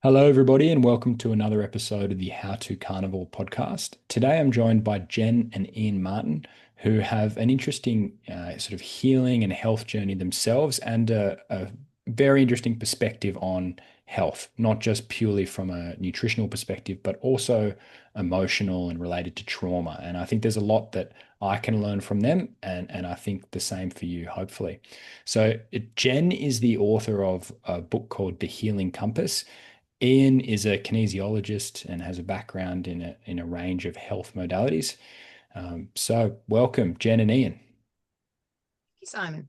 Hello, everybody, and welcome to another episode of the How to Carnivore podcast. Today, I'm joined by Jen and Ian Martin, who have an interesting sort of healing and health journey themselves and a very interesting perspective on health, not just purely from a nutritional perspective, but also emotional and related to trauma. And I think there's a lot that I can learn from them, and I think the same for you, hopefully. So, Jen is the author of a book called The Healing Compass. Ian is a kinesiologist and has a background in a range of health modalities. So welcome, Jen and Ian. You, Simon.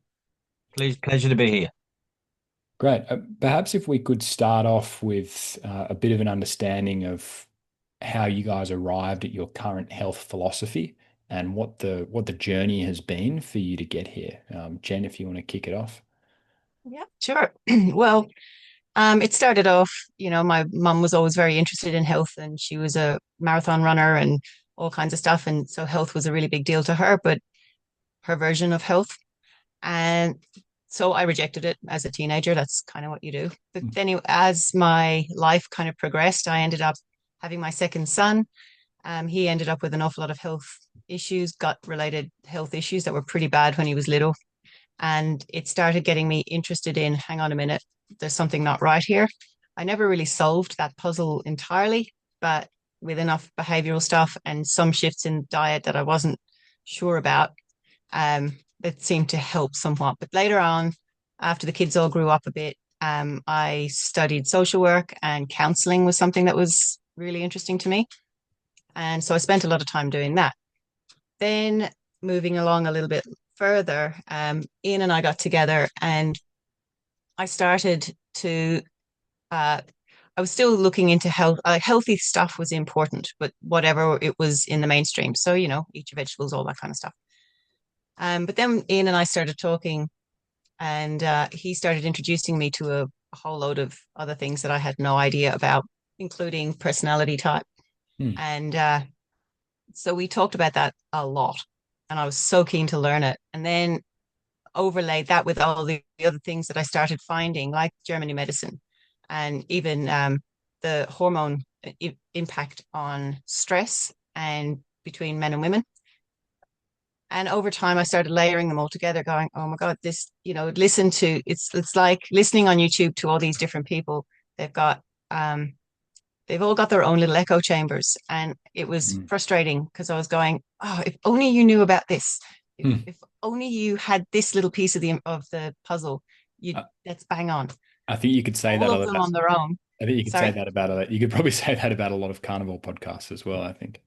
Pleasure to be here. Great. Perhaps if we could start off with a bit of an understanding of how you guys arrived at your current health philosophy and what the journey has been for you to get here. Jen, if you want to kick it off. Yeah, sure. Well, it started off, my mum was always very interested in health and she was a marathon runner and all kinds of stuff. And so health was a really big deal to her, but her version of health. And so I rejected it as a teenager. That's kind of what you do. But then as my life kind of progressed, I ended up having my second son. He ended up with an awful lot of health issues, gut related health issues that were pretty bad when he was little. And it started getting me interested in, hang on a minute, there's something not right here. I never really solved that puzzle entirely, but with enough behavioral stuff and some shifts in diet that I wasn't sure about, it seemed to help somewhat. But later on, after the kids all grew up a bit, I studied social work, and counseling was something that was really interesting to me. And so I spent a lot of time doing that. Then moving along a little bit further, Ian and I got together and I started to, I was still looking into health. Healthy stuff was important, but whatever it was in the mainstream. So, eat your vegetables, all that kind of stuff. But then Ian and I started talking, and he started introducing me to a whole load of other things that I had no idea about, including personality type. Hmm. And so we talked about that a lot, and I was so keen to learn it. And then overlaid that with all the other things that I started finding, like Germany medicine and even the hormone impact on stress and between men and women. And over time, I started layering them all together, going, "Oh my God, this, listen to it's like listening on YouTube to all these different people. They've got they've all got their own little echo chambers." And it was Hmm. frustrating because I was going, "Oh, if only you knew about this. Hmm. If only you had this little piece of the puzzle, you I, that's bang on." I think you could say All that of them about. on their own. I think you could say Sorry. that about you could probably say that about a lot of carnivore podcasts as well, I think.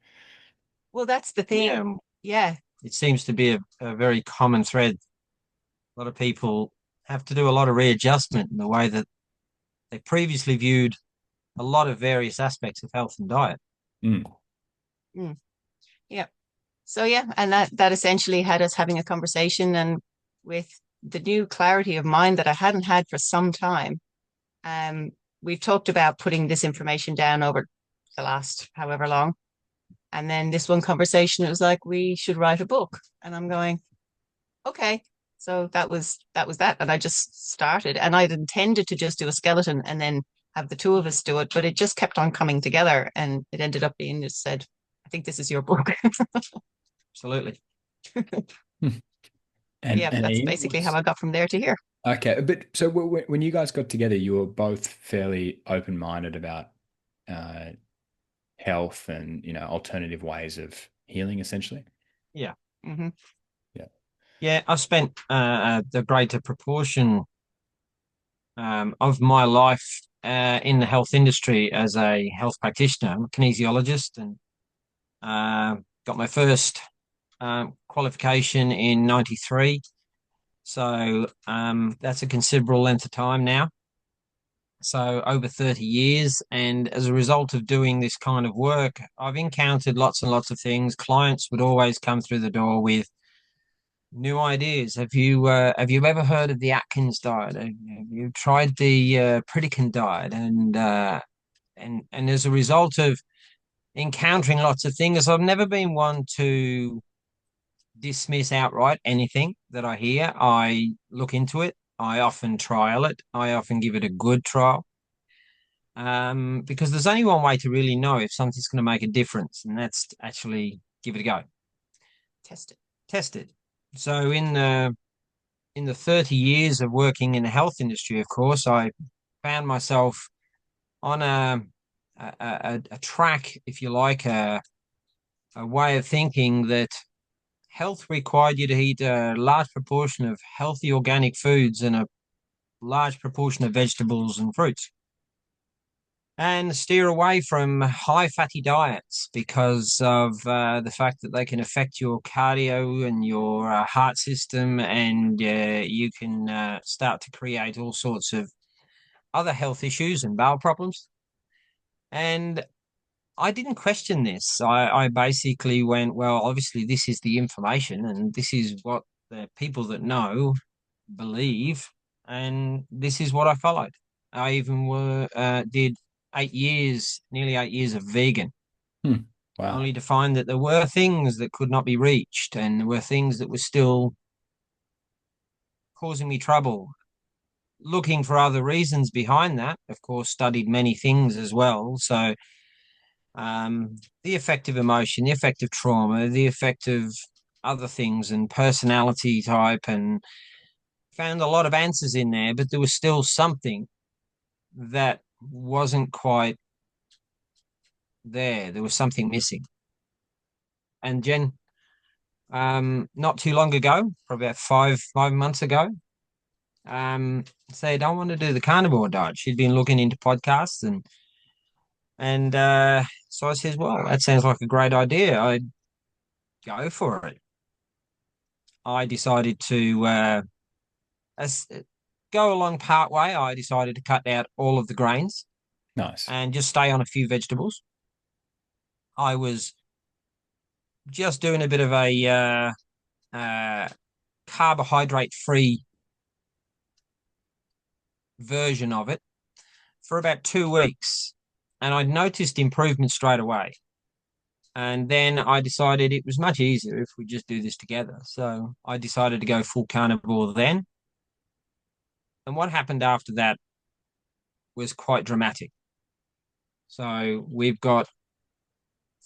Well, that's the Yeah, thing. Yeah. it seems to be a very common thread. A lot of people have to do a lot of readjustment in the way that they previously viewed a lot of various aspects of health and diet. Mm. Mm, yeah. So yeah, and that essentially had us having a conversation, and with the new clarity of mind that I hadn't had for some time, um, we've talked about putting this information down over the last however long. And then this one conversation, it was like, we should write a book. And I'm going, okay. So that was that. And I just started, and I'd intended to just do a skeleton and then have the two of us do it, but it just kept on coming together, and it ended up being just said, I think this is your book. Absolutely. Hmm. And Yeah, and that's Ian, basically how I got from there to here. okay, but so when you guys got together, you were both fairly open-minded about uh, health and alternative ways of healing, essentially. Yeah. Hmm. Yeah. Yeah, I've spent the greater proportion of my life in the health industry as a health practitioner. I'm a kinesiologist and got my first qualification in 93. So that's a considerable length of time now. So over 30 years. And as a result of doing this kind of work, I've encountered lots and lots of things. Clients would always come through the door with new ideas. Have you ever heard of the Atkins diet? Have you tried the Pritikin diet? And as a result of encountering lots of things, I've never been one to dismiss outright anything that I hear. I look into it. I often trial it. I often give it a good trial. because there's only one way to really know if something's going to make a difference, and that's to actually give it a go. Test it. Test it. So in the 30 years of working in the health industry, of course, I found myself on a track, if you like, a way of thinking that health required you to eat a large proportion of healthy organic foods and a large proportion of vegetables and fruits, and steer away from high fatty diets because of the fact that they can affect your cardio and your heart system, and you can start to create all sorts of other health issues and bowel problems. And I didn't question this. I basically went, well, obviously, this is the information and this is what the people that know believe, and this is what I followed. I even did 8 years, nearly 8 years of vegan, Wow. only to find that there were things that could not be reached, and there were things that were still causing me trouble. Looking for other reasons behind that, of course, studied many things as well. So, the effect of emotion, the effect of trauma, the effect of other things, and personality type, and found a lot of answers in there, but there was still something that wasn't quite there. There was something missing. And Jen, not too long ago, probably about five months ago, said I want to do the carnivore diet. She'd been looking into podcasts, and so I says, well, that sounds like a great idea. I'd go for it. I decided to as go along part way. I decided to cut out all of the grains Nice. and just stay on a few vegetables. I was just doing a bit of a carbohydrate-free version of it for about 2 weeks, and I noticed improvement straight away. And then I decided it was much easier if we just do this together. So I decided to go full carnivore then. And what happened after that was quite dramatic. So we've got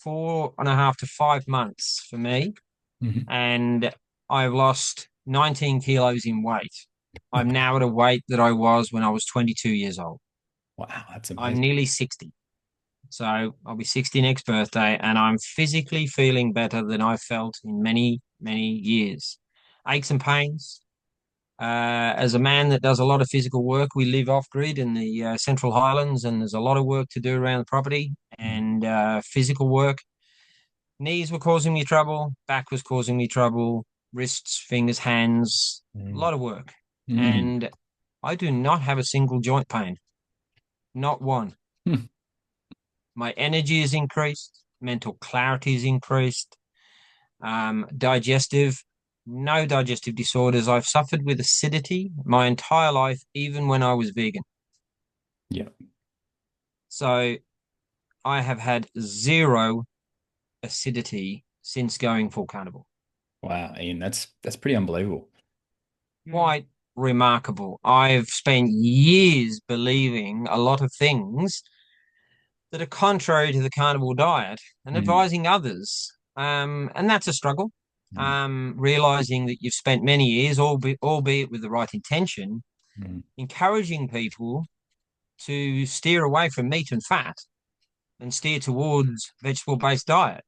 4.5 to 5 months for me, Mhm. and I've lost 19 kilos in weight. I'm now at a weight that I was when I was 22 years old. Wow, that's I'm amazing. nearly 60. So I'll be 60 next birthday, and I'm physically feeling better than I've felt in many, many years. Aches and pains. As a man that does a lot of physical work, we live off grid in the Central Highlands, and there's a lot of work to do around the property Mm. and physical work. Knees were causing me trouble, back was causing me trouble, wrists, fingers, hands, a Mm. lot of work. Mm. And I do not have a single joint pain, not one. Hmm. My energy is increased, mental clarity is increased, digestive, no digestive disorders. I've suffered with acidity my entire life, even when I was vegan. Yeah. So I have had zero acidity since going full carnivore. Wow, Ian, that's pretty unbelievable. Quite remarkable. I've spent years believing a lot of things that are contrary to the carnivore diet and Mm. advising others. And that's a struggle. Mm. Realizing that you've spent many years, albeit with the right intention, Mm. encouraging people to steer away from meat and fat and steer towards vegetable-based diet.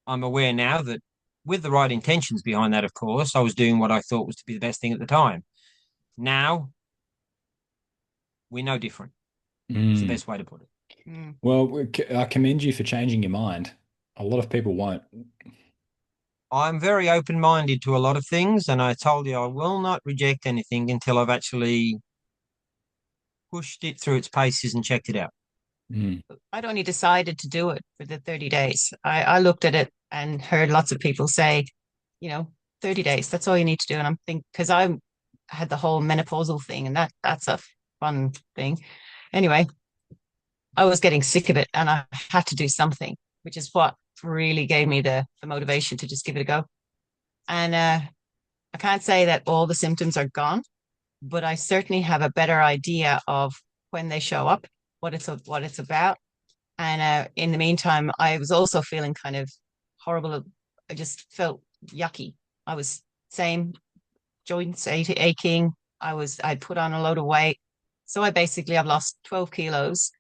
I'm aware now that with the right intentions behind that, of course, I was doing what I thought was to be the best thing at the time. Now we know different. It's the Mm. best way to put it. Mm. Well, I commend you for changing your mind. A lot of people won't. I'm very open-minded to a lot of things, and I told you I will not reject anything until I've actually pushed it through its paces and checked it out. Mm. I'd only decided to do it for the 30 days. I looked at it and heard lots of people say, 30 days, that's all you need to do. And I'm thinking, because I had the whole menopausal thing, and that's a fun thing. Anyway, I was getting sick of it and I had to do something, which is what really gave me the motivation to just give it a go. And I can't say that all the symptoms are gone, but I certainly have a better idea of when they show up. what it's about. And in the meantime, I was also feeling kind of horrible. I just felt yucky. I was same joints aching. I'd put on a load of weight. So I've lost 12 kilos.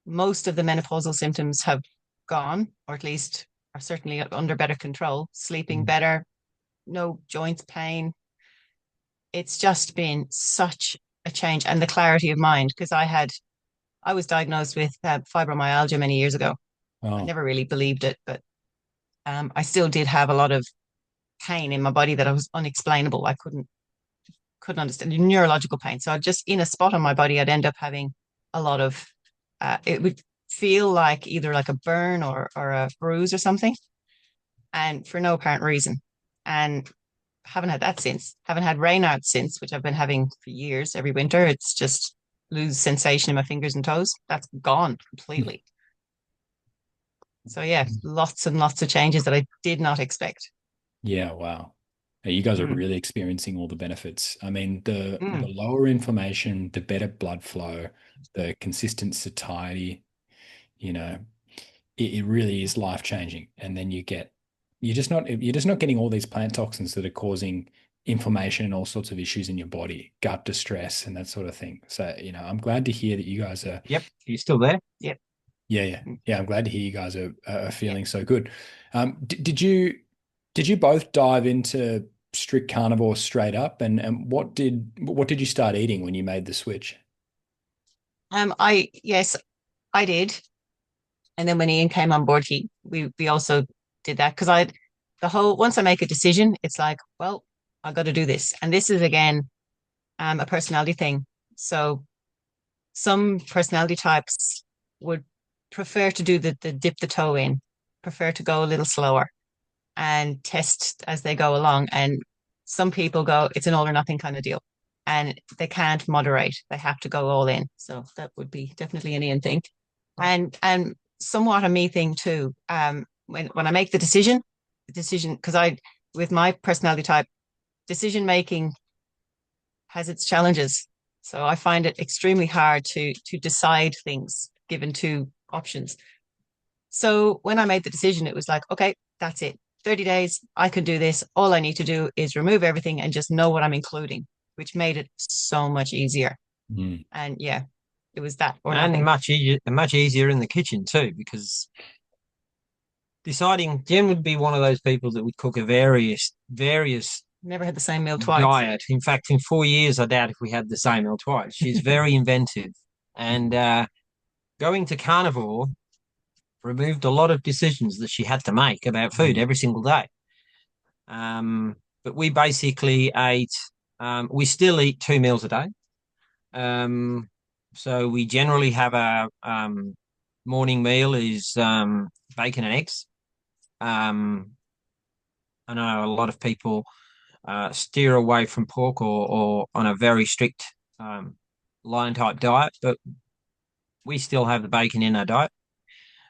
Most of the menopausal symptoms have gone, or at least are certainly under better control, sleeping Mm. better, no joints pain. It's just been such a change, and the clarity of mind, because I was diagnosed with fibromyalgia many years ago. I Oh, never really believed it, but I still did have a lot of pain in my body that I was unexplainable. I couldn't understand neurological pain. So I just in a spot on my body, I'd end up having a lot of. It would feel like either like a burn or a bruise or something, and for no apparent reason. And haven't had that since. Haven't had Raynaud's since, which I've been having for years. Every winter, it's just lose sensation in my fingers and toes. That's gone completely. So yeah, lots and lots of changes that I did not expect. yeah, wow. You guys are Mm. really experiencing all the benefits. I mean, the Mm. lower inflammation, the better blood flow, the consistent satiety, you know, it really is life changing. And then you're just not getting all these plant toxins that are causing inflammation and all sorts of issues in your body, gut distress and that sort of thing. So, I'm glad to hear that you guys are, Yep. Are you still there? Yep. yeah, I'm glad to hear you guys are Yep. feeling so good. Did you both dive into strict carnivore straight up? And what did you start eating when you made the switch? Yes, I did. And then when Ian came on board, we also did that because the whole once I make a decision, it's like, well, I got to do this. And this is again a personality thing. So some personality types would prefer to do the dip the toe in, prefer to go a little slower and test as they go along. And some people go, it's an all or nothing kind of deal. And they can't moderate. They have to go all in. So that would be definitely an Ian thing. And somewhat a me thing too. When I make the decision, because I with my personality type, decision making has its challenges. So I find it extremely hard to decide things given two options. So when I made the decision, it was like, okay, that's it. 30 days, I can do this. All I need to do is remove everything and just know what I'm including, which made it so much easier. Mm. And yeah, it was that or And nothing. much easier in the kitchen too, because deciding Jen would be one of those people that would cook a various Never had the same meal twice. diet. In fact, in 4 years, I doubt if we had the same meal twice. She's very inventive, and going to carnivore removed a lot of decisions that she had to make about food Mm. every single day. But we basically ate. We still eat 2 meals a day. Um, so we generally have a morning meal is bacon and eggs. Um, I know a lot of people steer away from pork or on a very strict lion type diet, but we still have the bacon in our diet.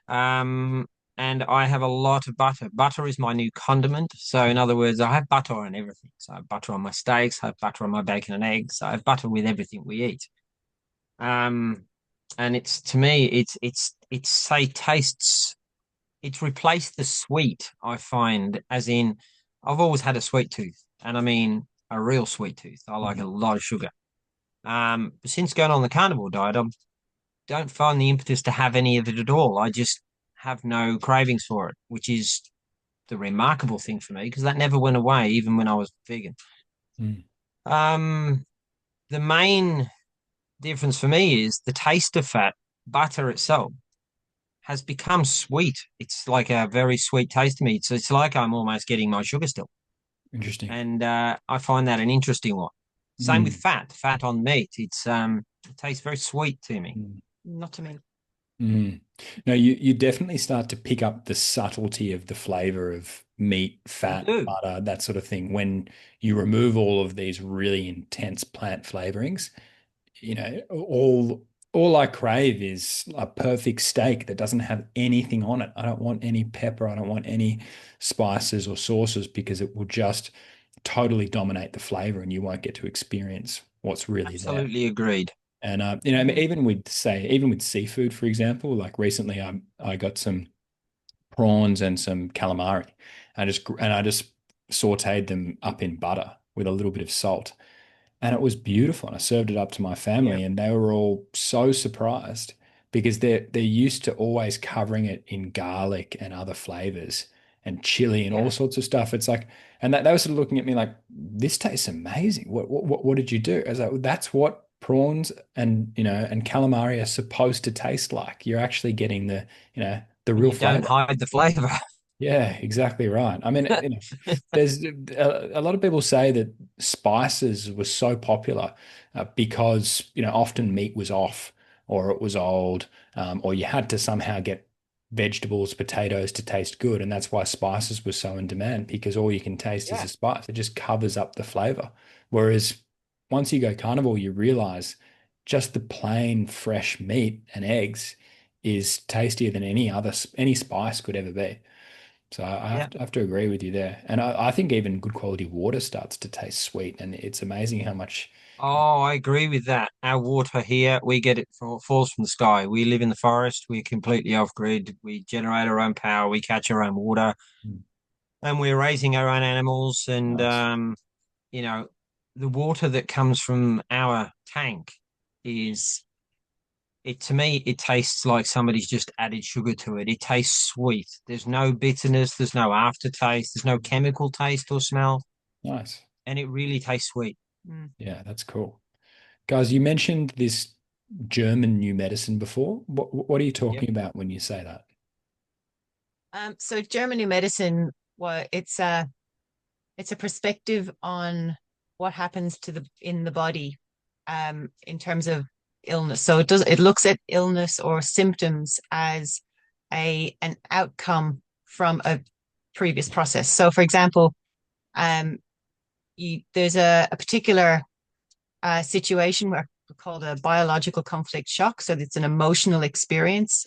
Um, and I have a lot of butter. Butter is my new condiment. So, in other words, I have butter on everything. So, I have butter on my steaks, I have butter on my bacon and eggs, I have butter with everything we eat. Um, and it's to me, it's say tastes. It's replaced the sweet. I find, as in, I've always had a sweet tooth, and I mean a real sweet tooth. I like a Mm. lot of sugar. But since going on the carnivore diet, I don't find the impetus to have any of it at all. I just have no cravings for it, which is the remarkable thing for me because that never went away, even when I was vegan. Mm. Um, the main difference for me is the taste of fat. Butter itself has become sweet. It's like a very sweet taste to me. It's like I'm almost getting my sugar still. Interesting. And I find that an interesting one. Same with Mm. fat on meat. It tastes very sweet to me. Mm. Not to me. Mm. No, you definitely start to pick up the subtlety of the flavor of meat, You fat, do. butter, that sort of thing. When you remove all of these really intense plant flavorings, all I crave is a perfect steak that doesn't have anything on it. I don't want any pepper. I don't want any spices or sauces because it will just totally dominate the flavor and you won't get to experience what's really there. Absolutely agreed. And I mean, even with seafood, for example, like recently I got some prawns and some calamari. I just sauteed them up in butter with a little bit of salt. And it was beautiful. And I served it up to my Yeah, family, and they were all so surprised because they're used to always covering it in garlic and other flavors and chili and all yeah, sorts of stuff. It's like, and that they were sort of looking at me like, "This tastes amazing. What did you do?" I was like, well, "That's what prawns and calamari are supposed to taste like. You're actually getting the and real you don't flavor." hide the flavor. Yeah, exactly right. I mean, there's a lot of people say that spices were so popular because, often meat was off or it was old, or you had to somehow get vegetables, potatoes to taste good. And that's why spices were so in demand because all you can taste is Yeah, a spice. It just covers up the flavor. Whereas once you go carnivore, you realize just the plain fresh meat and eggs is tastier than any spice could ever be. So I yeah. have to agree with you there. And I think even good quality water starts to taste sweet. And it's amazing how much. Oh, I agree with that. Our water here, we get it falls from the sky. We live in the forest. We're completely off grid. We generate our own power. We catch our own water, Mm, and we're raising our own animals. And nice. you know, the water that comes from our tank is it to me. It tastes like somebody's just added sugar to it. It tastes sweet. There's no bitterness. There's no aftertaste. There's no chemical taste or smell, Nice. and it really tastes sweet. Mm. Yeah, that's cool. Guys, you mentioned this German new medicine before. What are you Yep. talking about when you say that? So Germany medicine, well, it's a perspective on what happens to the in the body, in terms of illness. So it looks at illness or symptoms as an outcome from a previous process. So, for example, um, there's a particular situation where called a biological conflict shock. So it's an emotional experience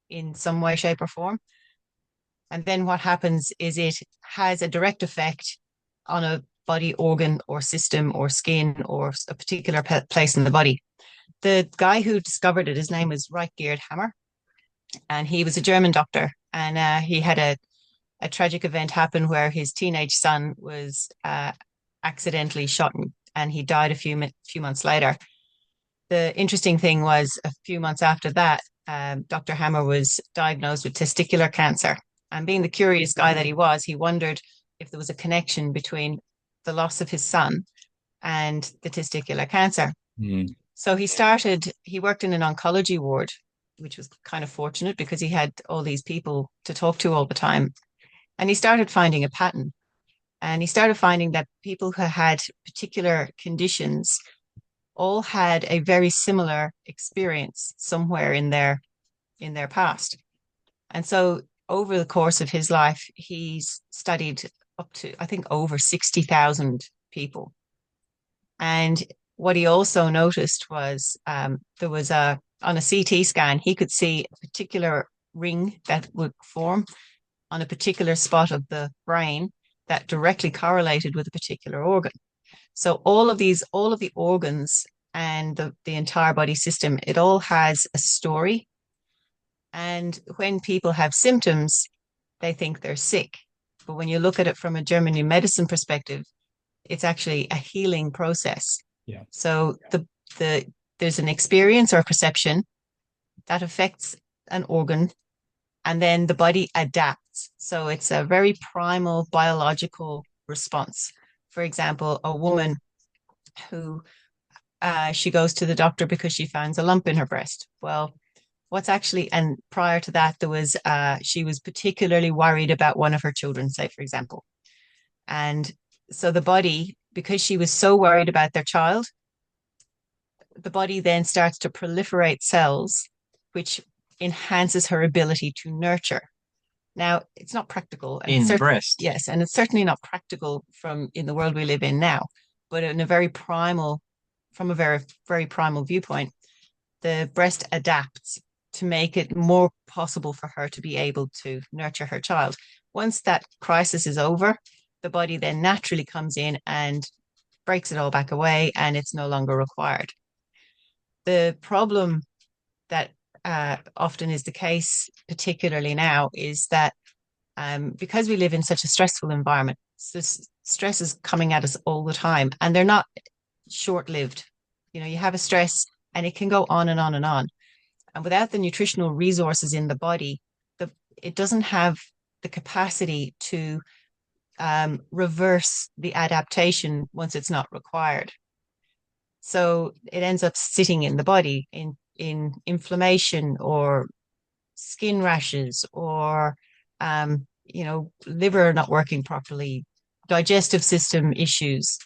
in some way, shape, or form. And then what happens is it has a direct effect on a body organ or system or skin or a particular place in the body. The guy who discovered it, his name was Reichgerd Hammer, and he was a German doctor. And he had a tragic event happen where his teenage son was accidentally shot, and he died a few months later. The interesting thing was a few months after that, Dr. Hammer was diagnosed with testicular cancer. And being the curious guy that he was, he wondered if there was a connection between the loss of his son and the testicular cancer. Mm, So he worked in an oncology ward, which was kind of fortunate because he had all these people to talk to all the time. And he started finding a pattern. And he started finding that people who had particular conditions all had a very similar experience somewhere in their past. And so over the course of his life, he's studied up to, I think, over 60,000 people. And what he also noticed was there was on a CT scan, he could see a particular ring that would form on a particular spot of the brain that directly correlated with a particular organ. So all of the organs and the entire body system, it all has a story. And when people have symptoms, they think they're sick. But when you look at it from a German new medicine perspective, it's actually a healing process. yeah. So the there's an experience or perception that affects an organ, and then the body adapts. So it's a very primal biological response. For example, a woman who she goes to the doctor because she finds a lump in her breast. Well, and prior to that, she was particularly worried about one of her children, say, for example. And so the body, because she was so worried about their child, the body then starts to proliferate cells, which enhances her ability to nurture. Now, it's not practical, and In the breast. yes, and it's certainly not practical from in the world we live in now, but from a very, very primal viewpoint, the breast adapts to make it more possible for her to be able to nurture her child. Once that crisis is over, the body then naturally comes in and breaks it all back away, and it's no longer required. the problem that often is the case, particularly now, is that because we live in such a stressful environment, so stress is coming at us all the time, and they're not short-lived. You have a stress and it can go on and on and on. And without the nutritional resources in the body, it doesn't have the capacity to reverse the adaptation once it's not required. So it ends up sitting in the body in inflammation or skin rashes or liver not working properly, digestive system issues.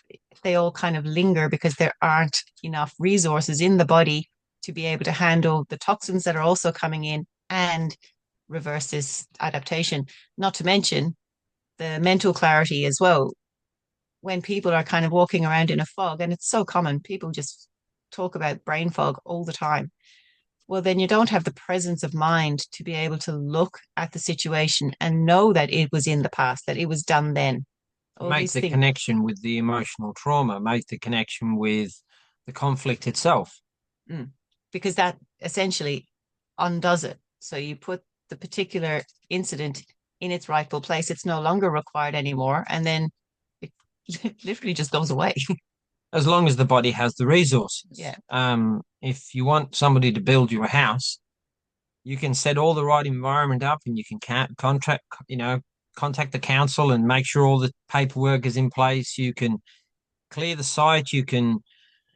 They all kind of linger because there aren't enough resources in the body to be able to handle the toxins that are also coming in and reverse this adaptation. Not to mention the mental clarity as well. When people are kind of walking around in a fog, and it's so common, people just talk about brain fog all the time. Well, then you don't have the presence of mind to be able to look at the situation and know that it was in the past, that it was done then. Make the connection with the emotional trauma, make the connection with the conflict itself. Because that essentially undoes it. So you put the particular incident in its rightful place. It's no longer required anymore. And then it literally just goes away. As long as the body has the resources. Yeah. If you want somebody to build you a house, you can set all the right environment up, and you can contact the council and make sure all the paperwork is in place. You can clear the site. You can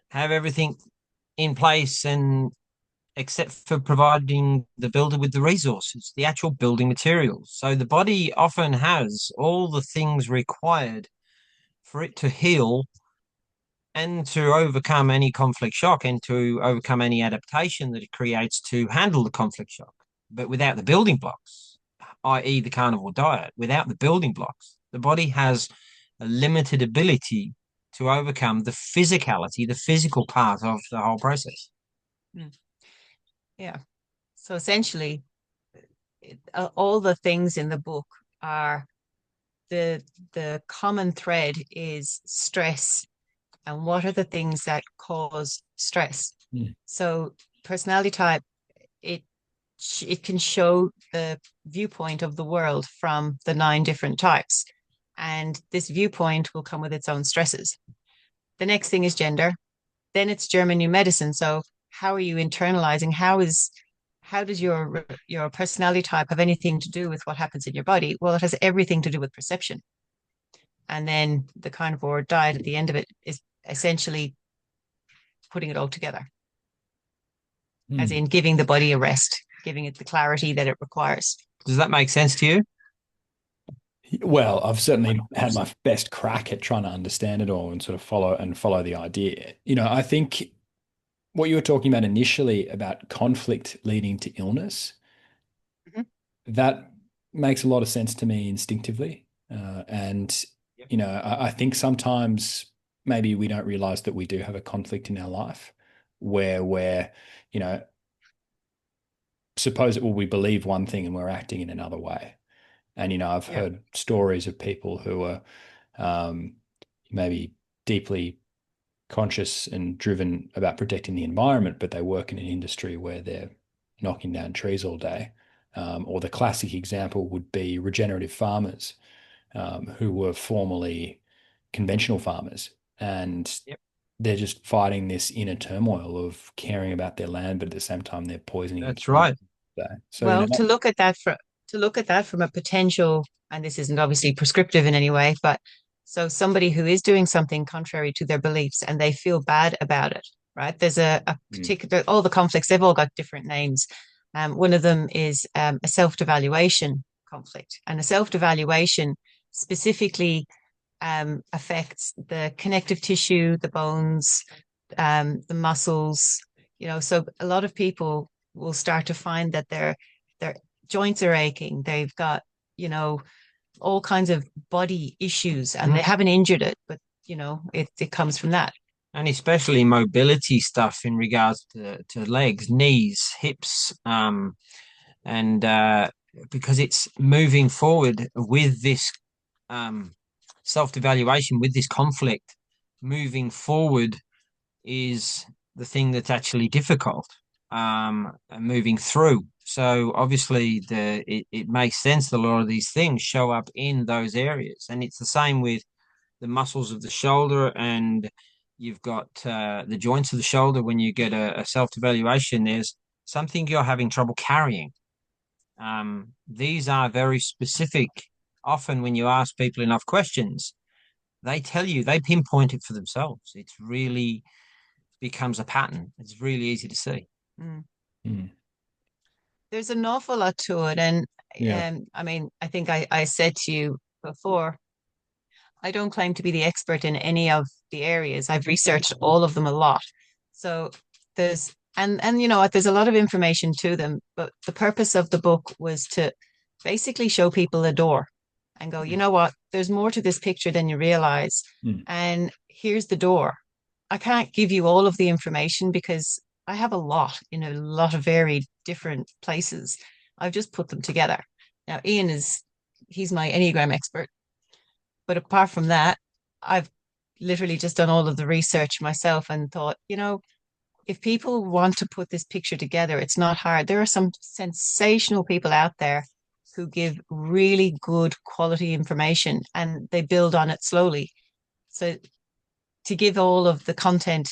have everything in place, and except for providing the builder with the resources, the actual building materials. So the body often has all the things required for it to heal and to overcome any conflict shock and to overcome any adaptation that it creates to handle the conflict shock. But without the building blocks, i.e. the carnivore diet, without the building blocks, the body has a limited ability to overcome the physicality, the physical part of the whole process. Yeah. So essentially, all the things in the book are the common thread is stress. And what are the things that cause stress? So personality type, it can show the viewpoint of the world from the 9 different types. And this viewpoint will come with its own stresses. The next thing is gender. Then it's German New Medicine. So how are you internalizing? How does your personality type have anything to do with what happens in your body? Well, it has everything to do with perception. And then the carnivore diet at the end of it is essentially putting it all together, as in giving the body a rest, giving it the clarity that it requires. Does that make sense to you? Well, I've certainly had my best crack at trying to understand it all and sort of follow the idea. I think what you were talking about initially about conflict leading to illness, that makes a lot of sense to me instinctively. I think sometimes maybe we don't realize that we do have a conflict in our life where we're, we believe one thing and we're acting in another way. And, I've heard stories of people who are maybe deeply conscious and driven about protecting the environment, but they work in an industry where they're knocking down trees all day. Or the classic example would be regenerative farmers who were formerly conventional farmers, and they're just fighting this inner turmoil of caring about their land, but at the same time they're poisoning. That's right. So, well, to look at that from a potential, and this isn't obviously prescriptive in any way, but so somebody who is doing something contrary to their beliefs and they feel bad about it, right? There's a particular, all the conflicts, they've all got different names. One of them is a self-devaluation conflict, and a self-devaluation specifically affects the connective tissue, the bones, the muscles. So a lot of people will start to find that their joints are aching. They've got all kinds of body issues, and they haven't injured it, but it comes from that. And especially mobility stuff in regards to legs, knees, hips, and because it's moving forward with this self-devaluation, with this conflict, moving forward is the thing that's actually difficult, moving through. So obviously it makes sense that a lot of these things show up in those areas. And it's the same with the muscles of the shoulder, and you've got the joints of the shoulder. When you get a self-evaluation, there's something you're having trouble carrying. These are very specific. Often when you ask people enough questions, they tell you, they pinpoint it for themselves. It's really becomes a pattern. It's really easy to see. Mm. Mm. There's an awful lot to it. And Yeah. I mean, I think I said to you before, I don't claim to be the expert in any of the areas. I've researched all of them a lot. So there's and you know what, there's a lot of information to them, but the purpose of the book was to basically show people a door and go, you know what, there's more to this picture than you realize. Mm. And here's the door. I can't give you all of the information because I have a lot in a lot of varied different places. I've just put them together. Now, he's my Enneagram expert. But apart from that, I've literally just done all of the research myself and thought, you know, if people want to put this picture together, it's not hard. There are some sensational people out there who give really good quality information and they build on it slowly. So to give all of the content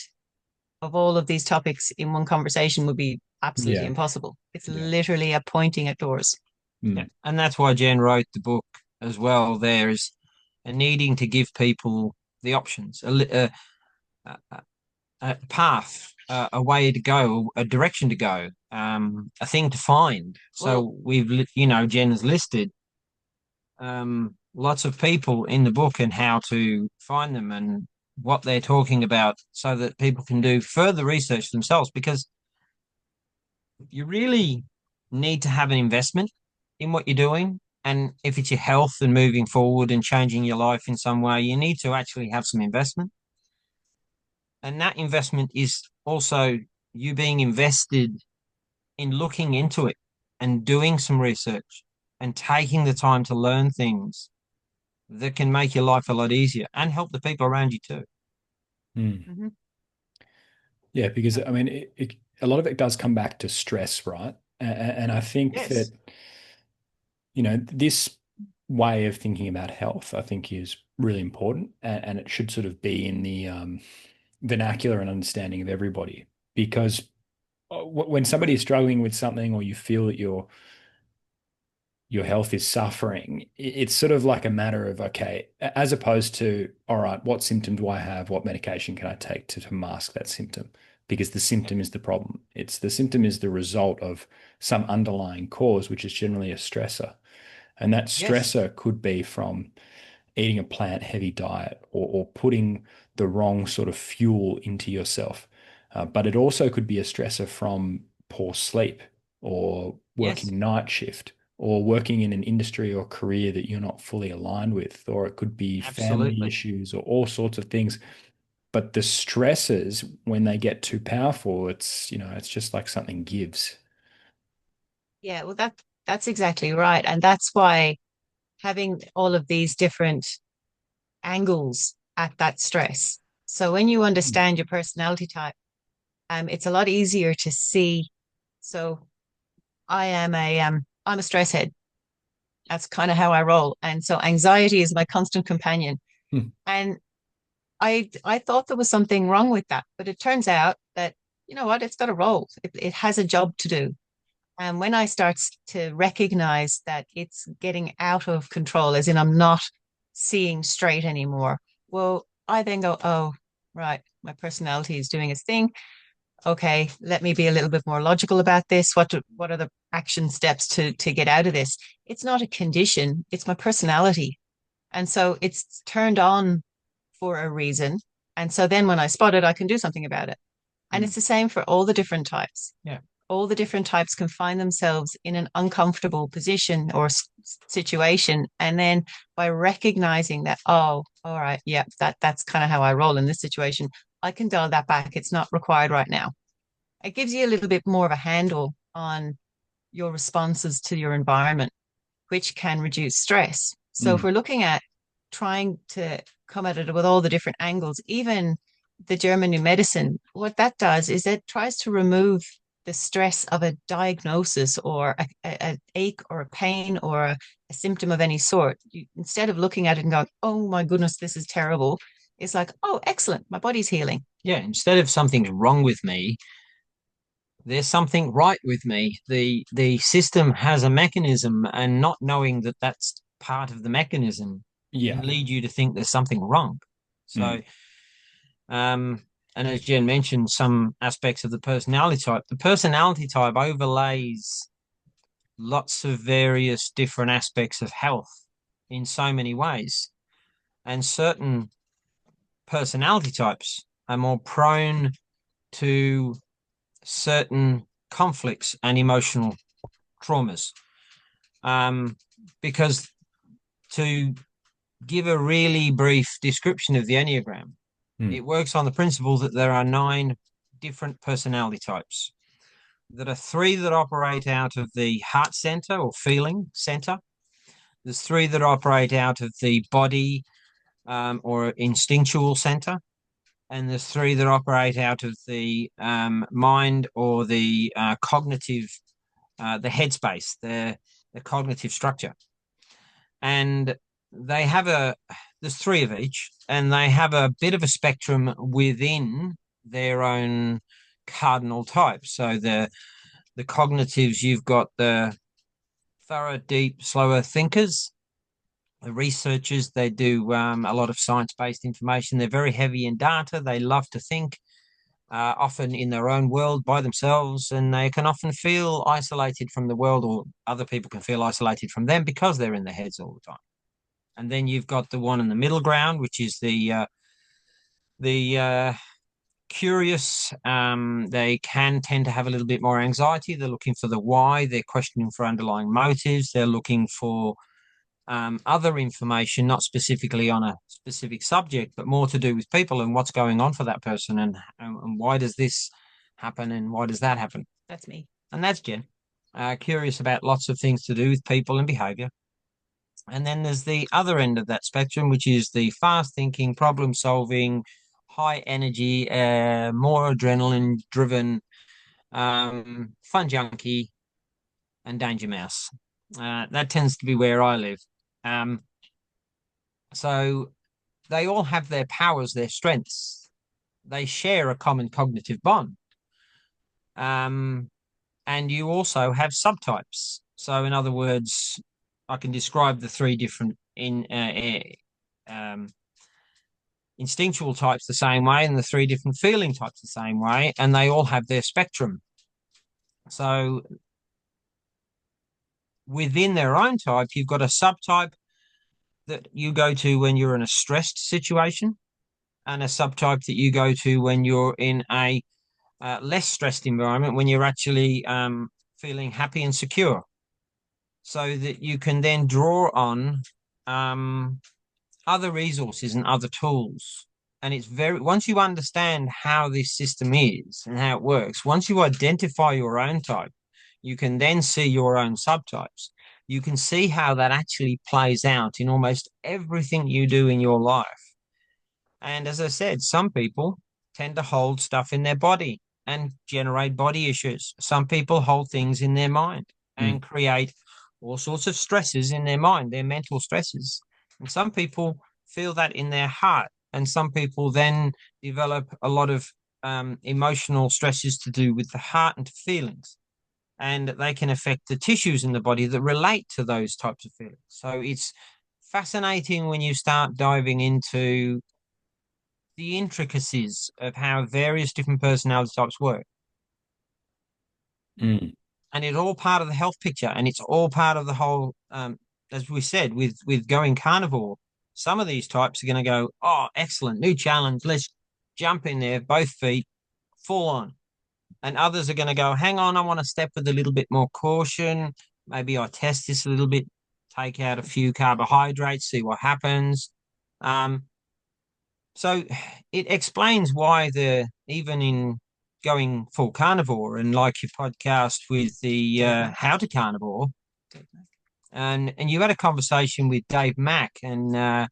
of all of these topics in one conversation would be absolutely Yeah. impossible. It's Yeah. literally a pointing at doors. Mm. Yeah. And that's why Jen wrote the book as well. There is a needing to give people the options, a path, a way to go, a direction to go, a thing to find. So Jen has listed lots of people in the book and how to find them and what they're talking about so that people can do further research themselves, because you really need to have an investment in what you're doing. And if it's your health and moving forward and changing your life in some way, you need to actually have some investment. And that investment is also you being invested in looking into it and doing some research and taking the time to learn things that can make your life a lot easier and help the people around you too. Mm. Mm-hmm. Yeah, because I mean, a lot of it does come back to stress, right? And I think that, Yes. this way of thinking about health, I think is really important, and it should sort of be in the vernacular and understanding of everybody. Because when somebody is struggling with something, or you feel that your health is suffering, it's sort of like a matter of, okay, as opposed to, all right, what symptom do I have? What medication can I take to mask that symptom? Because the symptom is the problem. The symptom is the result of some underlying cause, which is generally a stressor. And that Yes, stressor could be from eating a plant-heavy diet, or putting the wrong sort of fuel into yourself. But it also could be a stressor from poor sleep, or yes, working night shift, or working in an industry or career that you're not fully aligned with, or it could be family absolutely. issues, or all sorts of things. But the stresses, when they get too powerful, it's just like something gives. Yeah, well that's exactly right. And that's why having all of these different angles at that stress. So when you Mm. understand your personality type, it's a lot easier to see. So I'm a stress head. That's kind of how I roll. And so anxiety is my constant companion. Mm. And I thought there was something wrong with that, but it turns out that, you know what, it's got a role. It has a job to do. And when I start to recognize that it's getting out of control, as in I'm not seeing straight anymore, well, I then go, oh, right, my personality is doing its thing. Okay, let me be a little bit more logical about this. What are the action steps to get out of this? It's not a condition, it's my personality. And so it's turned on for a reason. And so then when I spot it, I can do something about it. And Mm. it's the same for all the different types. Yeah, All the different types can find themselves in an uncomfortable position or situation. And then by recognizing that, oh, all right, yeah, that's kind of how I roll in this situation, I can dial that back. It's not required right now. It gives you a little bit more of a handle on your responses to your environment, which can reduce stress. So if Mm. we're looking at trying to come at it with all the different angles, even the German New Medicine, what that does is it tries to remove the stress of a diagnosis or a ache or a pain or a symptom of any sort. Instead of looking at it and going, oh my goodness, this is terrible, it's like, oh, excellent, my body's healing. Yeah, instead of something's wrong with me, there's something right with me. The system has a mechanism, and not knowing that that's part of the mechanism can Yeah. lead you to think there's something wrong. So, Mm. and as Jen mentioned, some aspects of the personality type overlays lots of various different aspects of health in so many ways. And certain personality types are more prone to certain conflicts and emotional traumas. Because to give a really brief description of the Enneagram, Mm. it works on the principle that there are 9 different personality types. There are 3 that operate out of the heart center or feeling center. There's 3 that operate out of the body or instinctual center. And there's 3 that operate out of the mind or the cognitive, the headspace, the cognitive structure. And there's 3 of each, and they have a bit of a spectrum within their own cardinal type. So the cognitives, you've got the thorough, deep, slower thinkers. The researchers, they do a lot of science-based information. They're very heavy in data. They love to think, often in their own world by themselves, and they can often feel isolated from the world, or other people can feel isolated from them because they're in their heads all the time. And then you've got the one in the middle ground, which is the curious. They can tend to have a little bit more anxiety. They're looking for the why. They're questioning for underlying motives. They're looking for other information, not specifically on a specific subject, but more to do with people and what's going on for that person, and why does this happen and why does that happen. That's me. And that's Jen. Curious about lots of things to do with people and behavior. And then there's the other end of that spectrum, which is the fast thinking, problem solving, high energy, more adrenaline driven, fun junkie, and danger mouse. That tends to be where I live. So they all have their powers, their strengths. They share a common cognitive bond. And you also have subtypes. So, in other words, I can describe the 3 different instinctual types the same way, and the 3 different feeling types the same way, and they all have their spectrum. So, within their own type, you've got a subtype that you go to when you're in a stressed situation, and a subtype that you go to when you're in a less stressed environment, when you're actually feeling happy and secure, so that you can then draw on other resources and other tools. And it's once you understand how this system is and how it works, once you identify your own type, you can then see your own subtypes. You can see how that actually plays out in almost everything you do in your life. And as I said, some people tend to hold stuff in their body and generate body issues. Some people hold things in their mind and create all sorts of stresses in their mind, their mental stresses. And some people feel that in their heart. And some people then develop a lot of emotional stresses to do with the heart and feelings. And they can affect the tissues in the body that relate to those types of feelings. So it's fascinating when you start diving into the intricacies of how various different personality types work. Mm. And it's all part of the health picture, and it's all part of the whole, as we said, with going carnivore. Some of these types are going to go, oh, excellent, new challenge, let's jump in there, both feet, full on. And others are going to go, hang on, I want to step with a little bit more caution. Maybe I test this a little bit, take out a few carbohydrates, see what happens. So it explains why even in going full carnivore, and like your podcast with the How to Carnivore, and you had a conversation with Dave Mack, and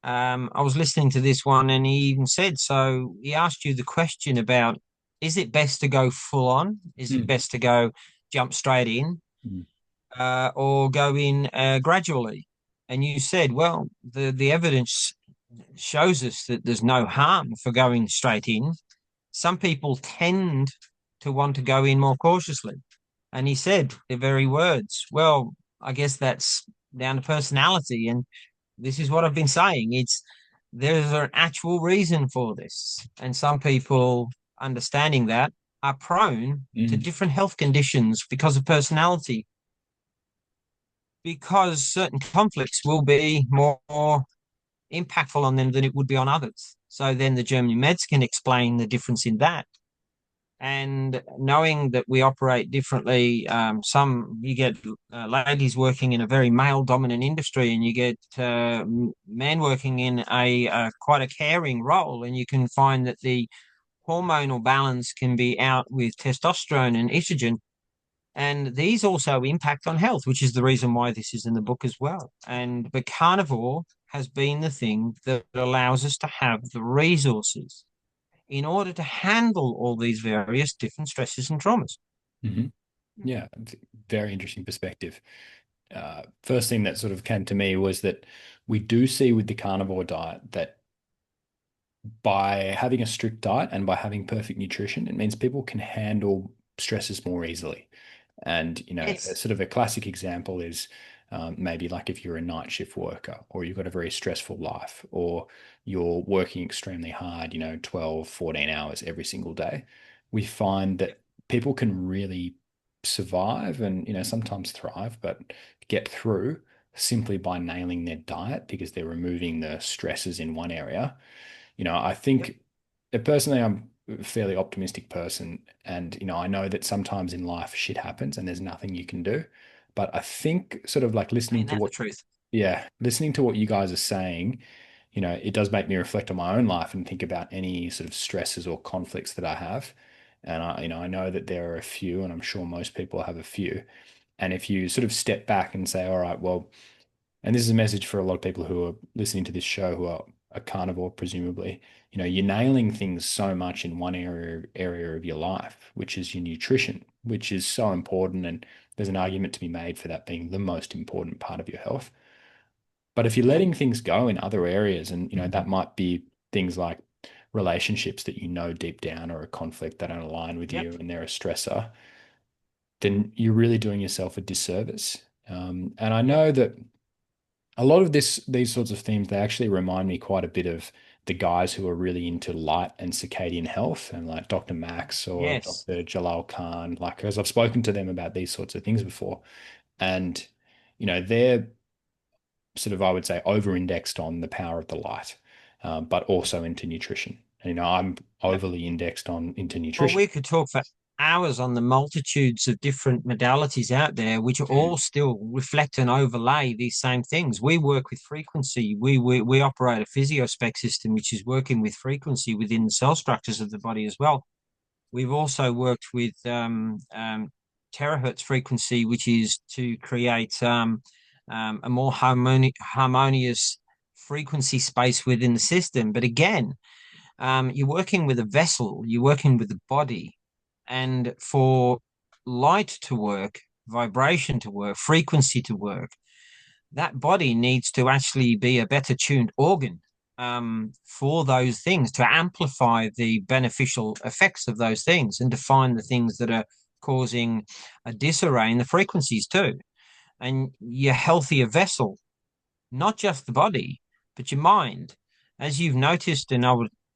I was listening to this one, and he even said, so he asked you the question about, is it best to go full on? Is it Mm. best to go jump straight in, Mm. or go in gradually? And you said, well, the evidence shows us that there's no harm for going straight in. Some people tend to want to go in more cautiously. And he said the very words, well, I guess that's down to personality. And this is what I've been saying. There's an actual reason for this. And some people, understanding that, are prone to Mm. different health conditions because of personality, because certain conflicts will be more impactful on them than it would be on others. So then the German meds can explain the difference in that. And knowing that we operate differently, some you get ladies working in a very male dominant industry, and you get men working in a quite a caring role, and you can find that the hormonal balance can be out with testosterone and estrogen, and these also impact on health, which is the reason why this is in the book as well. And the carnivore has been the thing that allows us to have the resources in order to handle all these various different stresses and traumas. Mhm. Yeah, very interesting perspective. First thing that sort of came to me was that we do see with the carnivore diet that by having a strict diet and by having perfect nutrition, it means people can handle stresses more easily. And, Yes. sort of a classic example is maybe like if you're a night shift worker or you've got a very stressful life or you're working extremely hard, 12, 14 hours every single day, we find that people can really survive and, sometimes thrive, but get through simply by nailing their diet because they're removing the stresses in one area. I Yep. think personally, I'm a fairly optimistic person, and I know that sometimes in life shit happens and there's nothing you can do. But I think sort of like Ain't that the truth? listening to what you guys are saying, it does make me reflect on my own life and think about any sort of stresses or conflicts that I have. And I know that there are a few, and I'm sure most people have a few. And if you sort of step back and say, all right, well, and this is a message for a lot of people who are listening to this show who are a carnivore, presumably. You're nailing things so much in one area of your life, which is your nutrition, which is so important. And there's an argument to be made for that being the most important part of your health. But if you're Yep. letting things go in other areas, and that might be things like relationships that deep down are a conflict that don't align with Yep. you and they're a stressor, then you're really doing yourself a disservice. And I Yep. know that a lot of these sorts of themes, they actually remind me quite a bit of the guys who are really into light and circadian health, and like Dr. Max or Yes. Dr. Jalal Khan, like, because I've spoken to them about these sorts of things before. And, they're sort of, I would say, over-indexed on the power of the light, but also into nutrition. And, I'm Yep. overly indexed on into Well, nutrition. we could talk for hours on the multitudes of different modalities out there, which all Mm. still reflect and overlay these same things. We work with frequency. We operate a physiospec system, which is working with frequency within the cell structures of the body as well. We've also worked with terahertz frequency, which is to create a more harmonious frequency space within the system. But again, you're working with a vessel, you're working with the body. And for light to work, vibration to work, frequency to work, that body needs to actually be a better tuned organ for those things to amplify the beneficial effects of those things and to find the things that are causing a disarray in the frequencies too. And your healthier vessel, not just the body, but your mind. As you've noticed,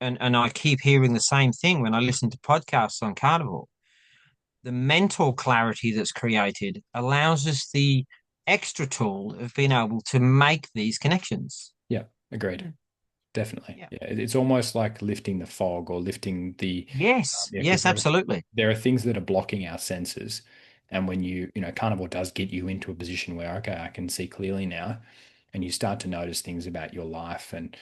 and I keep hearing the same thing when I listen to podcasts on carnivore, the mental clarity that's created allows us the extra tool of being able to make these connections. Yeah, agreed. Definitely. Yeah. Yeah. It's almost like lifting the fog or lifting the, Yes. yeah, because Yes, absolutely. there are things that are blocking our senses. And when carnivore does get you into a position where, okay, I can see clearly now. And you start to notice things about your life. And,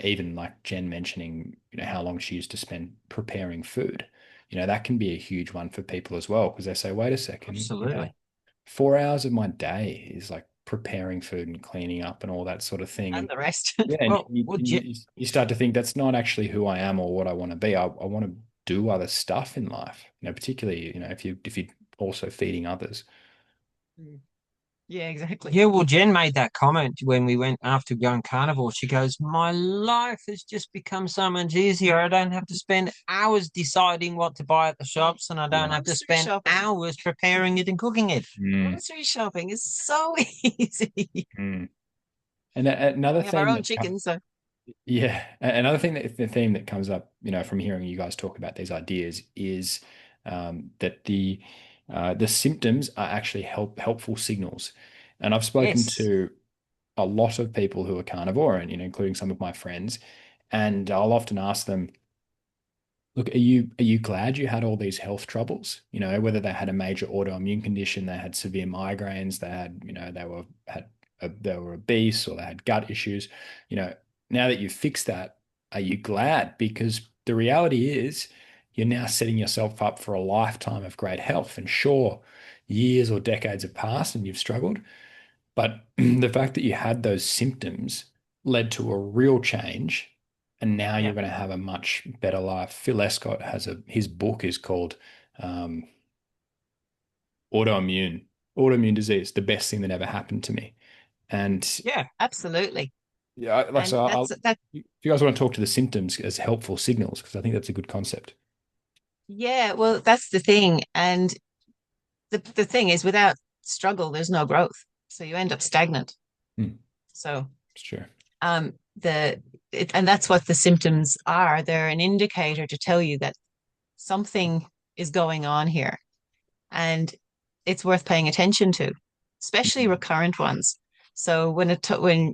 even like Jen mentioning, how long she used to spend preparing food, that can be a huge one for people as well. Because they say, wait a second, Absolutely. 4 hours of my day is like preparing food and cleaning up and all that sort of thing. And the rest. Yeah, and Well, you start to think that's not actually who I am or what I want to be. I want to do other stuff in life, particularly, if you're also feeding others. Yeah, exactly. yeah, well, Jen made that comment when we went after going carnivore. She goes, "My life has just become so much easier. I don't have to spend hours deciding what to buy at the shops, and I don't have to Grocery spend shopping. hours preparing it and cooking it." Grocery shopping is so easy. Mm. And And another we have our theme own that comes, chicken, so yeah, another thing that the theme that comes up, from hearing you guys talk about these ideas is that the symptoms are actually helpful signals. And I've spoken yes. to a lot of people who are carnivore, and including some of my friends, and I'll often ask them, look, are you glad you had all these health troubles? Whether they had a major autoimmune condition, they had severe migraines, they had, they were obese, or they had gut issues. Now that you've fixed that, are you glad? Because the reality is, you're now setting yourself up for a lifetime of great health. And sure, years or decades have passed and you've struggled, but the fact that you had those symptoms led to a real change, and now Yeah, you're going to have a much better life. Phil Escott has his book is called um, Autoimmune, Autoimmune Disease, the best thing that ever happened to me. And yeah. Absolutely. yeah, like And so, that. if you guys want to talk to the symptoms as helpful signals, because I think that's a good concept. Yeah, well, that's the thing. And the thing is, without struggle, there's no growth. So you end up stagnant. Hmm, So it's true. the and that's what the symptoms are. They're an indicator to tell you that something is going on here, and it's worth paying attention to, especially Mhm. recurrent ones. So when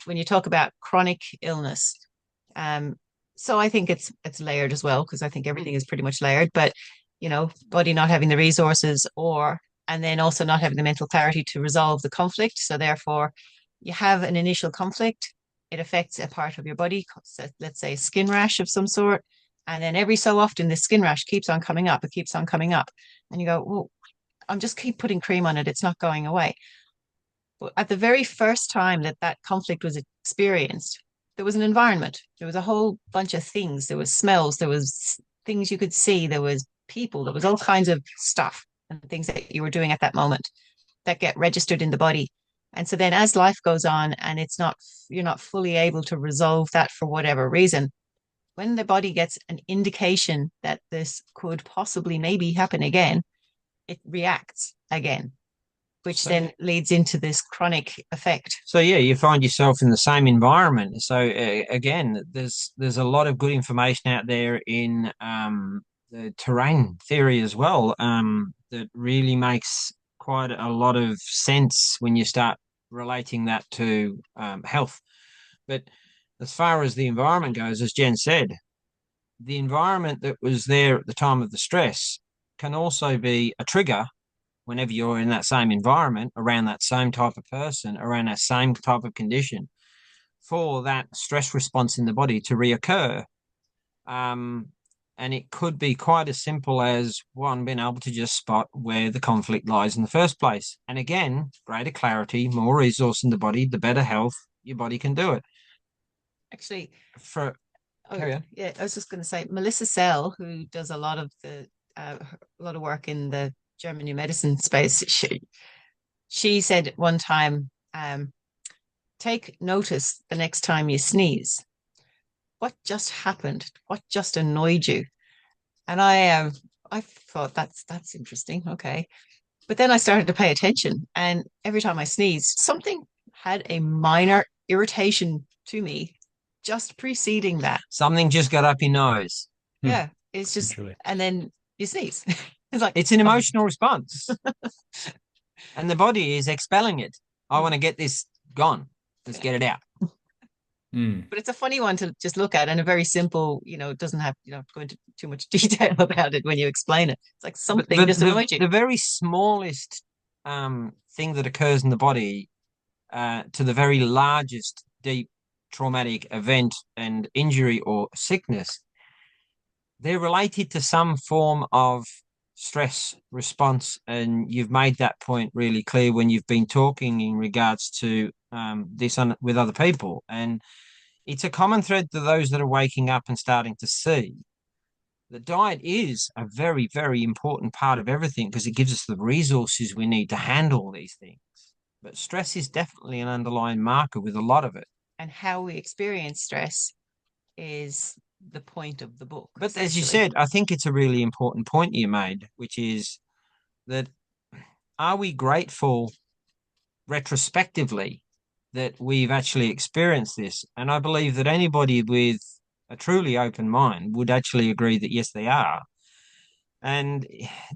you talk about chronic illness, um, so I think it's layered as well, because I think everything is pretty much layered. But body not having the resources, and then also not having the mental clarity to resolve the conflict. So therefore, you have an initial conflict. It affects a part of your body, so let's say skin rash of some sort. And then every so often, this skin rash keeps on coming up. It keeps on coming up. And you go, well, I'm just keep putting cream on it. It's not going away. But at the very first time that conflict was experienced, there was an environment. There was a whole bunch of things. There was smells. There was things you could see. There was people. There was all kinds of stuff and things that you were doing at that moment that get registered in the body. And so then as life goes on and you're not fully able to resolve that for whatever reason, when the body gets an indication that this could possibly maybe happen again, it reacts again, which So, then leads into this chronic effect. so yeah, you find yourself in the same environment. So again, there's a lot of good information out there in the terrain theory as well, that really makes quite a lot of sense when you start relating that to health. But as far as the environment goes, as Jen said, the environment that was there at the time of the stress can also be a trigger whenever you're in that same environment, around that same type of person, around that same type of condition, for that stress response in the body to reoccur. Um, and it could be quite as simple as one being able to just spot where the conflict lies in the first place. And again, greater clarity, more resource in the body, the better health your body can do it. Actually, For carry on. yeah, I was just going to say Melissa Sell, who does a lot of work in the German new medicine space. She said at one time, take notice the next time you sneeze. What just happened? What just annoyed you? And I thought that's interesting. Okay. But then I started to pay attention, and every time I sneezed, something had a minor irritation to me just preceding that. Something just got up your nose. Hmm, Yeah, it's just, literally. and then you sneeze. It's like, It's an oh, emotional response, and the body is expelling it. I want to get this gone. Let's get it out. Hmm. but it's a funny one to just look at, and a very simple, it doesn't have, go into too much detail about it when you explain it. It's like But something just annoyed you. the very smallest thing that occurs in the body, to the very largest deep traumatic event and injury or sickness, they're related to some form of stress response, and you've made that point really clear when you've been talking in regards to this with other people. And it's a common thread to those that are waking up and starting to see the diet is a very, very important part of everything because it gives us the resources we need to handle these things. But stress is definitely an underlying marker with a lot of it. And how we experience stress is the point of the book. But as you said, I think it's a really important point you made, which is that are we grateful retrospectively that we've actually experienced this? And I believe that anybody with a truly open mind would actually agree that yes, they are. And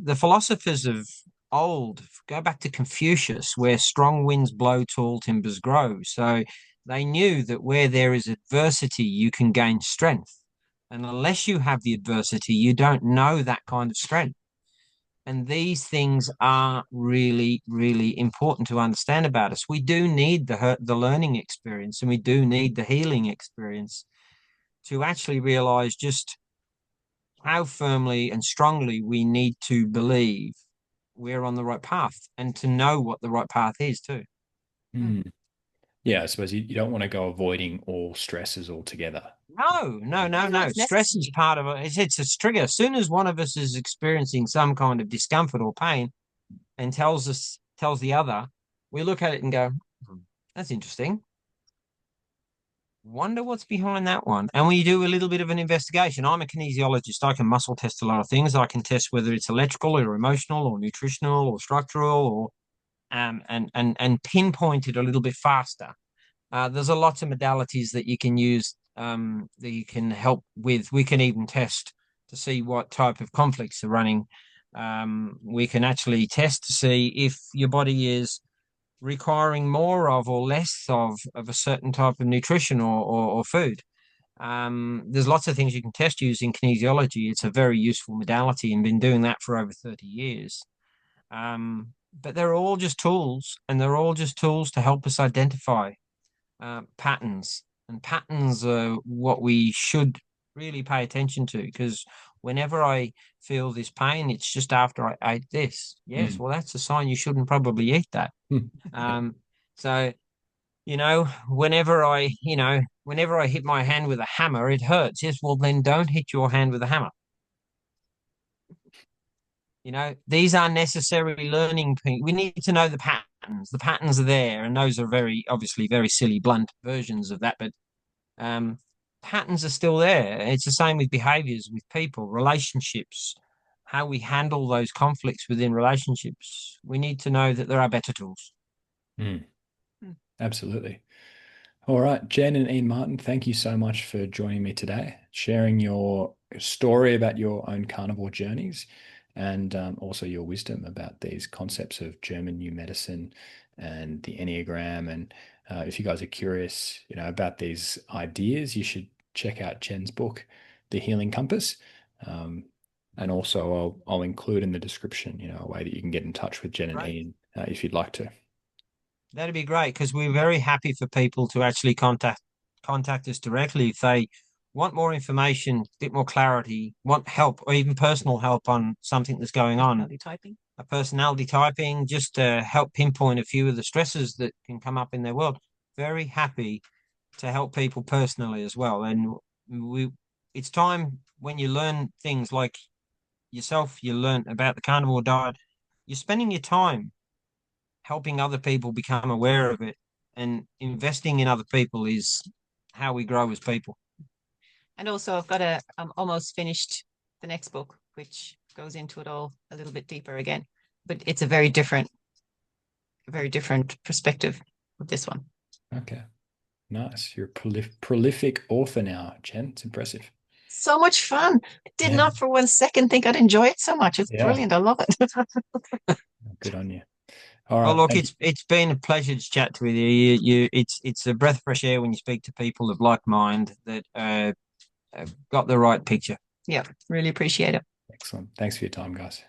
the philosophers of old go back to Confucius, where strong winds blow, tall timbers grow. So they knew that where there is adversity, you can gain strength. And unless you have the adversity, you don't know that kind of strength. And these things are really, really important to understand about us. We do need the learning experience, and we do need the healing experience to actually realize just how firmly and strongly we need to believe we're on the right path and to know what the right path is too. Yeah, I suppose you don't want to go avoiding all stresses altogether. No. Stress is part of it. It's a trigger. As soon as one of us is experiencing some kind of discomfort or pain and tells the other, we look at it and go, that's interesting. Wonder what's behind that one. And we do a little bit of an investigation. I'm a kinesiologist. I can muscle test a lot of things. I can test whether it's electrical or emotional or nutritional or structural or and pinpoint it a little bit faster. There's a lot of modalities that you can use that you can help with. We can even test to see what type of conflicts are running. We can actually test to see if your body is requiring more of or less of a certain type of nutrition or food. There's lots of things you can test using kinesiology. It's a very useful modality and been doing that for over 30 years. But they're all just tools, and they're all just tools to help us identify patterns. And patterns are what we should really pay attention to, because whenever I feel this pain, it's just after I ate this. Yes, well, that's a sign you shouldn't probably eat that. So, whenever I hit my hand with a hammer, it hurts. Yes, well, then don't hit your hand with a hammer. These are necessary learning things. We need to know the patterns. The patterns are there, and those are obviously very silly, blunt versions of that. But patterns are still there. It's the same with behaviors, with people, relationships, how we handle those conflicts within relationships. We need to know that there are better tools. Absolutely. All right, Jen and Ian Martin, thank you so much for joining me today, sharing your story about your own carnivore journeys, and also your wisdom about these concepts of German new medicine and the Enneagram. And if you guys are curious, about these ideas, you should check out Jen's book, The Healing Compass. And also I'll include in the description, a way that you can get in touch with Jen and Ian if you'd like to. That'd be great, because we're very happy for people to actually contact us directly if they want more information, a bit more clarity, want help, or even personal help on something that's going on. Personality typing, just to help pinpoint a few of the stresses that can come up in their world. Very happy to help people personally as well. And it's time when you learn things like yourself, you learn about the carnivore diet, you're spending your time helping other people become aware of it, and investing in other people is how we grow as people. And also I've got almost finished the next book, which goes into it all a little bit deeper again, but it's a very different perspective of this one. Okay. Nice. You're a prolific author now, Jen. It's impressive. So much fun. I did not for 1 second think I'd enjoy it so much. It's brilliant. I love it. Good on you. All right. Well, look, it's been a pleasure to chat with you. It's a breath of fresh air when you speak to people of like mind that have got the right picture. Yeah, really appreciate it. Excellent. Thanks for your time, guys.